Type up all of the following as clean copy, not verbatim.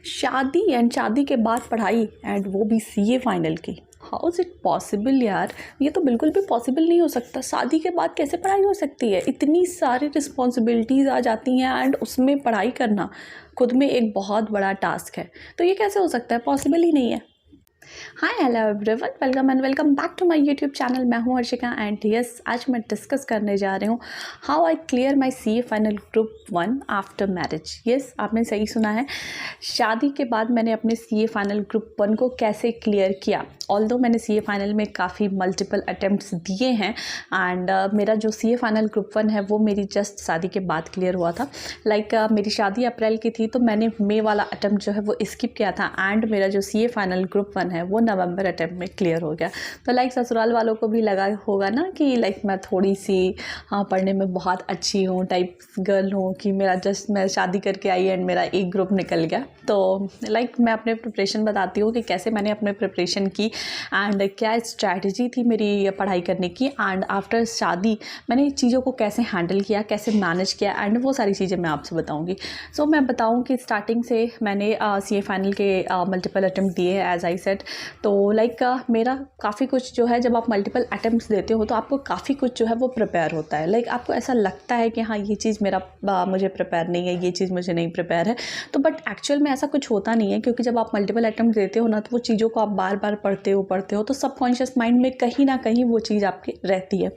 शादी एंड शादी के बाद पढ़ाई एंड वो भी सीए फाइनल की। हाउ इज़ इट पॉसिबल यार, ये तो बिल्कुल भी पॉसिबल नहीं हो सकता। शादी के बाद कैसे पढ़ाई हो सकती है? इतनी सारी रिस्पॉन्सिबिलिटीज़ आ जाती हैं एंड उसमें पढ़ाई करना खुद में एक बहुत बड़ा टास्क है। तो ये कैसे हो सकता है? पॉसिबल ही नहीं है। Hi hello everyone, welcome and welcome back to my YouTube channel. मैं हूं हर्षिका एंड यस, आज मैं डिस्कस करने जा रही हूं how I clear my CA final group 1 after marriage. Yes, आपने सही सुना है, शादी के बाद मैंने अपने सीए फाइनल ग्रुप 1 को कैसे क्लियर किया। ऑल्दो मैंने सीए फाइनल में काफ़ी मल्टीपल अटैम्प्ट्स दिए हैं एंड मेरा जो सीए फाइनल ग्रुप 1 है वो मेरी जस्ट शादी के बाद क्लियर हुआ था। मेरी शादी अप्रैल की थी तो मैंने मई वाला अटैम्प्ट जो है वो स्किप किया था एंड मेरा जो सीए फाइनल ग्रुप 1 है वो नवंबर अटैम्प्ट में क्लियर हो गया। तो ससुराल वालों को भी लगा होगा ना कि मैं थोड़ी सी पढ़ने में बहुत अच्छी हूँ, टाइप गर्ल हूँ कि मैं शादी करके आई एंड मेरा एक ग्रुप निकल गया। तो मैं अपने प्रिपरेशन बताती हूँ कि कैसे मैंने अपने प्रिपरेशन की एंड क्या स्ट्रैटेजी थी मेरी पढ़ाई करने की एंड आफ्टर शादी मैंने चीज़ों को कैसे हैंडल किया, कैसे मैनेज किया एंड वो सारी चीज़ें मैं आपसे बताऊँगी। सो मैं बताऊँ कि स्टार्टिंग से मैंने सीए फाइनल के मल्टीपल अटैम्प्ट दिए एज आई सेड। तो मेरा काफ़ी कुछ जो है, जब आप मल्टीपल अटैम्प्ट्स देते हो तो आपको काफ़ी कुछ जो है वो प्रिपेयर होता है। आपको ऐसा लगता है कि हाँ ये चीज़ मुझे प्रिपेयर नहीं है, ये चीज़ मुझे नहीं प्रिपेयर है। तो बट एक्चुअल में ऐसा कुछ होता नहीं है, क्योंकि जब आप मल्टीपल अटैम्प्ट देते हो ना तो वो चीज़ों को आप बार बार पढ़ते हो तो सबकॉन्शियस माइंड में कहीं ना कहीं वो चीज़ आपकी रहती है।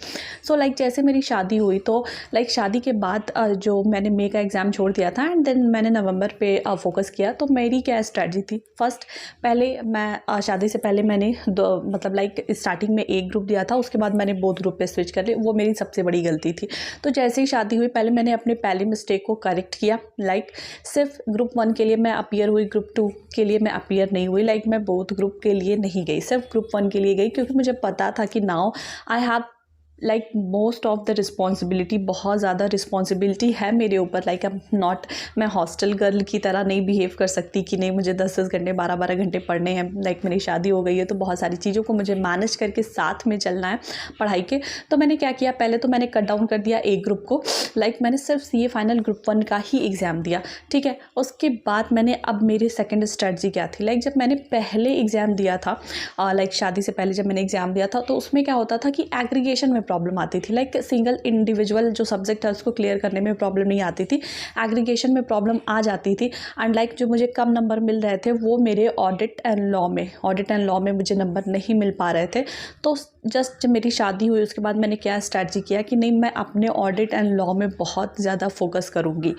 सो जैसे मेरी शादी हुई तो शादी के बाद जो मैंने मई का एग्ज़ाम छोड़ दिया था एंड देन मैंने नवंबर पे फोकस किया। तो मेरी क्या स्ट्रैटेजी थी, फर्स्ट पहले मैं शादी से पहले मैंने स्टार्टिंग में एक ग्रुप दिया था, उसके बाद मैंने बोथ ग्रुप पे स्विच कर लिया। वो मेरी सबसे बड़ी गलती थी। तो जैसे ही शादी हुई पहले मैंने अपने पहले मिस्टेक को करेक्ट किया। सिर्फ ग्रुप 1 के लिए मैं अपीयर हुई, ग्रुप 2 के लिए मैं अपीयर नहीं हुई। मैं बोथ ग्रुप के लिए नहीं गई, सिर्फ ग्रुप 1 के लिए गई, क्योंकि मुझे पता था कि now I have most of the responsibility, बहुत ज़्यादा रिस्पॉन्सिबिलिटी है मेरे ऊपर। मैं हॉस्टल गर्ल की तरह नहीं बिहेव कर सकती कि नहीं मुझे 10-10 घंटे 12-12 घंटे पढ़ने हैं। मेरी शादी हो गई है तो बहुत सारी चीज़ों को मुझे मैनेज करके साथ में चलना है पढ़ाई के। तो मैंने क्या किया, पहले तो मैंने कट डाउन कर दिया एक ग्रुप को। मैंने सिर्फ सीए फाइनल ग्रुप 1 का ही एग्ज़ाम दिया, ठीक है। उसके बाद मैंने अब मेरी सेकेंड स्ट्रेटजी क्या थी, जब मैंने पहले एग्ज़ाम दिया था शादी से पहले जब मैंने एग्ज़ाम दिया था तो उसमें क्या होता था कि एग्रीगेशन में प्रॉब्लम आती थी। सिंगल इंडिविजुअल जो सब्जेक्ट है उसको क्लियर करने में प्रॉब्लम नहीं आती थी, एग्रीगेशन में प्रॉब्लम आ जाती थी। एंड जो मुझे कम नंबर मिल रहे थे वो मेरे ऑडिट एंड लॉ में मुझे नंबर नहीं मिल पा रहे थे। तो जस्ट जब मेरी शादी हुई उसके बाद मैंने क्या स्ट्रैटेजी किया कि नहीं, मैं अपने ऑडिट एंड लॉ में बहुत ज़्यादा फोकस करूँगी।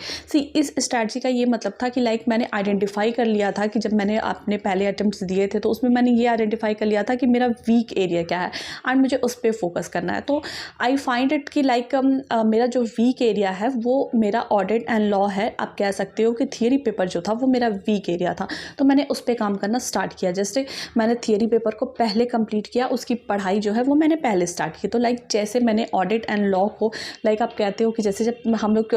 इस स्ट्रैटेजी का ये मतलब था कि मैंने आइडेंटिफाई कर लिया था कि जब मैंने अपने पहले अटैम्प्ट्स दिए थे तो उसमें मैंने ये आइडेंटिफाई कर लिया था कि मेरा वीक एरिया क्या है एंड मुझे उस पर फोकस करना है। तो आई फाइंड इट कि मेरा जो वीक एरिया है वो मेरा ऑडिट एंड लॉ है। आप कह सकते हो कि थियरी पेपर जो था वो मेरा वीक एरिया था। तो मैंने उस पर काम करना स्टार्ट किया। जैसे मैंने थियरी पेपर को पहले कंप्लीट किया, उसकी पढ़ाई जो है वो मैंने पहले स्टार्ट की। तो जैसे मैंने ऑडिट एंड लॉ को आप कहते हो कि जैसे जब हम लोग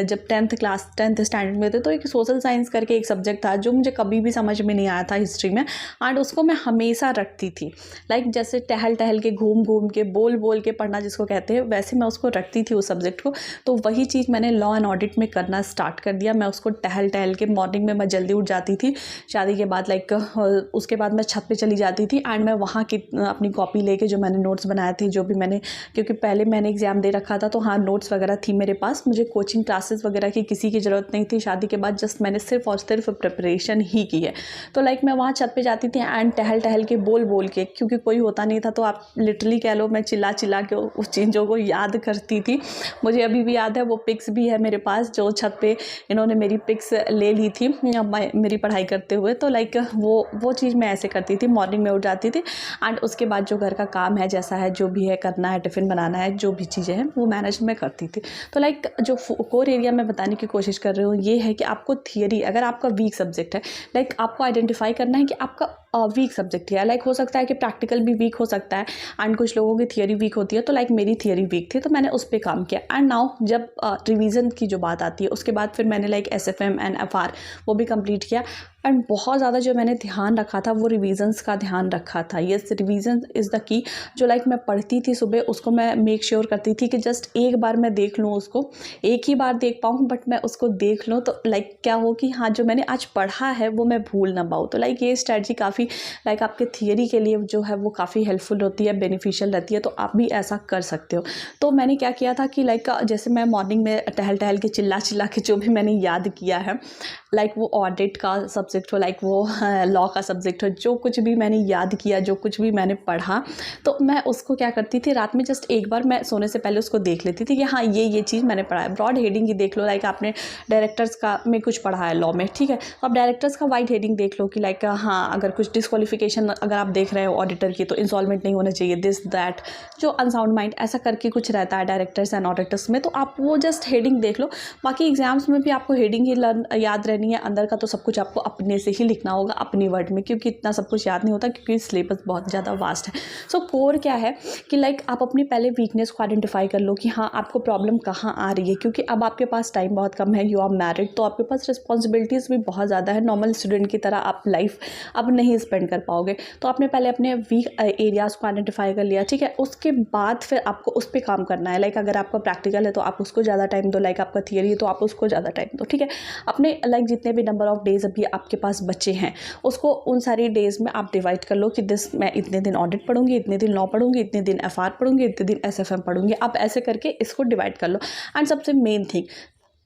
जब 10th स्टैंडर्ड में थे तो एक सोशल साइंस करके एक सब्जेक्ट था जो मुझे कभी भी समझ में नहीं आया था हिस्ट्री में, एंड उसको मैं हमेशा रखती थी। जैसे टहल टहल के, घूम घूम के, बोल बोल के पढ़ना जिसको कहते हैं, वैसे मैं उसको रखती थी उस सब्जेक्ट को। तो वही चीज़ मैंने लॉ एंड ऑडिट में करना स्टार्ट कर दिया। मैं उसको टहल टहल के, मॉर्निंग में मैं जल्दी उठ जाती थी शादी के बाद, उसके बाद मैं छत पे चली जाती थी एंड मैं वहाँ की अपनी कॉपी लेके जो मैंने नोट्स बनाए थे, जो भी मैंने, क्योंकि पहले मैंने एग्ज़ाम दे रखा था तो हाँ नोट्स वगैरह थी मेरे पास, मुझे कोचिंग क्लासेस वगैरह की किसी की ज़रूरत नहीं थी। शादी के बाद जस्ट मैंने सिर्फ और सिर्फ प्रिपरेशन ही की है। तो मैं वहाँ छत पे जाती थी एंड टहल टहल के, बोल बोल के, क्योंकि कोई होता नहीं था तो आप लिटरली कह लो मैं चिल्ला चिल्ला के उस चीज़ों को याद करती थी। मुझे अभी भी याद है, वो पिक्स भी है मेरे पास जो छत पे इन्होंने मेरी पिक्स ले ली थी मेरी पढ़ाई करते हुए। तो वो चीज़ मैं ऐसे करती थी, मॉर्निंग में उठ जाती थी एंड उसके बाद जो घर का काम है, जैसा है, जो भी है करना है, टिफ़िन बनाना है, जो भी चीज़ें हैं वो मैनेज मैं करती थी। तो जो कोर एरिया मैं बताने की कोशिश कर रही हूँ ये है कि आपको थियरी, अगर आपका वीक सब्जेक्ट है, आपको आइडेंटिफाई करना है कि आपका वीक सब्जेक्ट है। लाइक हो सकता है कि प्रैक्टिकल भी वीक हो सकता है एंड कुछ लोगों की थियरी वीक होती है, तो लाइक मेरी थियरी वीक थी तो मैंने उस पर काम किया। एंड नाउ जब रिवीजन की जो बात आती है उसके बाद फिर मैंने लाइक SFM एंड FR वो भी कंप्लीट किया। एंड बहुत ज़्यादा जो मैंने ध्यान रखा था वो रिवीजन्स का ध्यान रखा था। Yes, revision is the key. जो लाइक मैं पढ़ती थी सुबह उसको मैं मेक श्योर करती थी कि जस्ट एक बार मैं देख लूँ, उसको एक ही बार देख पाऊँ बट मैं उसको देख लूँ, तो लाइक क्या हो कि हाँ जो मैंने आज पढ़ा है वो मैं भूल ना पाऊँ। तो लाइक ये स्ट्रैटेजी काफ़ी लाइक आपके थियरी के लिए जो है वो काफ़ी हेल्पफुल होती है, बेनिफिशियल रहती है, तो आप भी ऐसा कर सकते हो। तो मैंने क्या किया था कि लाइक जैसे मैं मॉर्निंग में टहल टहल के चिल्ला के जो भी मैंने याद किया है, लाइक वो ऑडिट का सब्जेक्ट हो, लाइक वो लॉ का सब्जेक्ट हो, जो कुछ भी मैंने याद किया, जो कुछ भी मैंने पढ़ा, तो मैं उसको क्या करती थी रात में जस्ट एक बार मैं सोने से पहले उसको देख लेती थी कि हाँ ये चीज़ मैंने पढ़ा है। ब्रॉड हेडिंग ही देख लो, लाइक आपने डायरेक्टर्स का में कुछ पढ़ा है लॉ में, ठीक है, तो आप डायरेक्टर्स का वाइड हेडिंग देख लो कि लाइक हाँ अगर कुछ डिस्क्वालिफिकेशन अगर आप देख रहे हो ऑडिटर की तो इंसॉल्वेंट नहीं होना चाहिए, दिस दैट, जो अनसाउंड माइंड ऐसा करके कुछ रहता है डायरेक्टर्स एंड ऑडिटर्स में, तो आप वो जस्ट हेडिंग देख लो। बाकी एग्जाम्स में भी आपको हेडिंग ही याद रहनी है, अंदर का तो सब कुछ आपको अपने से ही लिखना होगा अपनी वर्ड में, क्योंकि इतना सब कुछ याद नहीं होता क्योंकि सिलेबस बहुत ज़्यादा वास्ट है। सो कोर क्या है कि लाइक आप अपनी पहले वीकनेस को आइडेंटिफाई कर लो कि हाँ आपको प्रॉब्लम कहाँ आ रही है, क्योंकि अब आपके पास टाइम बहुत कम है, यू आर मैरिड, तो आपके पास रिस्पॉन्सिबिलिटीज़ भी बहुत ज़्यादा है। नॉर्मल स्टूडेंट की तरह आप लाइफ अब नहीं स्पेंड कर पाओगे, तो आपने पहले अपने वीक एरियाज़ को आइडेंटिफाई कर लिया, ठीक है। उसके बाद फिर आपको उस पर काम करना है। लाइक अगर आपका प्रैक्टिकल है तो आप उसको ज़्यादा टाइम दो, लाइक आपका थियरी है तो आप उसको ज़्यादा टाइम दो, ठीक है। अपने लाइक जितने भी नंबर ऑफ डेज अभी आपके पास बचे हैं उसको उन सारी डेज में आप डिवाइड कर लो कि दिस मैं इतने दिन ऑडिट पढ़ूंगी, इतने दिन लॉ पढ़ूंगी, इतने दिन FR पढ़ूंगी, इतने दिन SFM पढ़ूंगी। आप ऐसे करके इसको डिवाइड कर लो। एंड सबसे मेन थिंग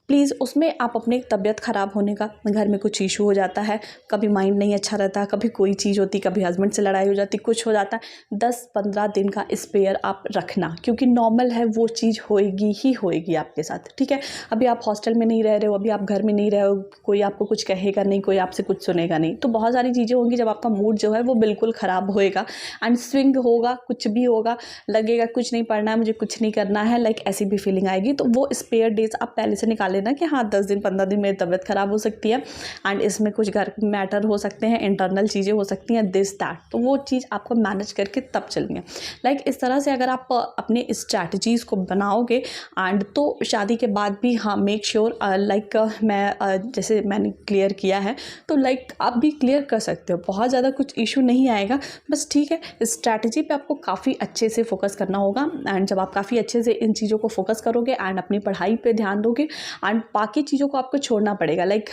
प्लीज़ उसमें आप अपने तबीयत ख़राब होने का, घर में कुछ इशू हो जाता है, कभी माइंड नहीं अच्छा रहता, कभी कोई चीज़ होती, कभी हस्बैंड से लड़ाई हो जाती, कुछ हो जाता है, 10-15 दिन का स्पेयर आप रखना, क्योंकि नॉर्मल है वो चीज़ होएगी ही होएगी आपके साथ, ठीक है। अभी आप हॉस्टल में नहीं रह रहे हो, अभी आप घर में नहीं रहे हो, कोई आपको कुछ कहेगा नहीं, कोई आपसे कुछ सुनेगा नहीं, तो बहुत सारी चीज़ें होंगी जब आपका मूड जो है वो बिल्कुल ख़राब होएगा एंड स्विंग होगा, कुछ भी होगा, लगेगा कुछ नहीं पढ़ना है, मुझे कुछ नहीं करना है, लाइक ऐसी भी फीलिंग आएगी। तो वो स्पेयर डेज आप पहले से निकाल लेना कि हाँ 10 दिन 15 दिन मेरी तबीयत ख़राब हो सकती है एंड इसमें कुछ घर मैटर हो सकते हैं, इंटरनल चीज़ें हो सकती हैं, दिस दैट, तो वो चीज़ आपको मैनेज करके तब चलनी है। लाइक इस तरह से अगर आप अपने स्ट्रैटेजीज़ को बनाओगे एंड तो शादी के बाद भी हाँ मेक श्योर लाइक मैं जैसे मैंने क्लियर किया है तो लाइक आप भी क्लियर कर सकते हो, बहुत ज़्यादा कुछ इशू नहीं आएगा, बस ठीक है स्ट्रैटेजी पे आपको काफ़ी अच्छे से फोकस करना होगा। एंड जब आप काफ़ी अच्छे से इन चीज़ों को फोकस करोगे एंड अपनी पढ़ाई पे ध्यान दोगे एंड बाकी चीज़ों को आपको छोड़ना पड़ेगा। लाइक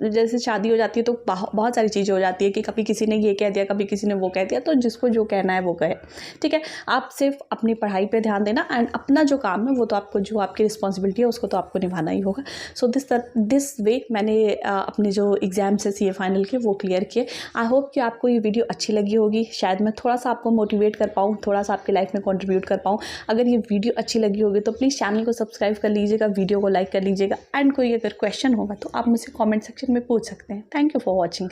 जैसे शादी हो जाती है तो बहुत सारी चीज़ें हो जाती है कि कभी किसी ने ये कह दिया, कभी किसी ने वो कह दिया, तो जिसको जो कहना है वो कहे, ठीक है। आप सिर्फ अपनी पढ़ाई पे ध्यान देना एंड अपना जो काम है वो तो आपको, जो आपकी रिस्पॉन्सिबिलिटी है उसको तो आपको निभाना ही होगा। सो दिस वे मैंने अपने जो एग्ज़ाम्स है CA फाइनल के वो क्लियर किए। आई होप कि आपको ये वीडियो अच्छी लगी होगी, शायद मैं थोड़ा सा आपको मोटिवेट कर पाऊँ, थोड़ा सा आपकी लाइफ में कंट्रीब्यूट कर पाऊँ। अगर ये वीडियो अच्छी लगी होगी तो प्लीज़ चैनल को सब्सक्राइब कर लीजिएगा, वीडियो को लाइक कर लीजिएगा एंड कोई अगर क्वेश्चन होगा तो आप मुझसे कमेंट सेक्शन में पूछ सकते हैं। Thank you for watching.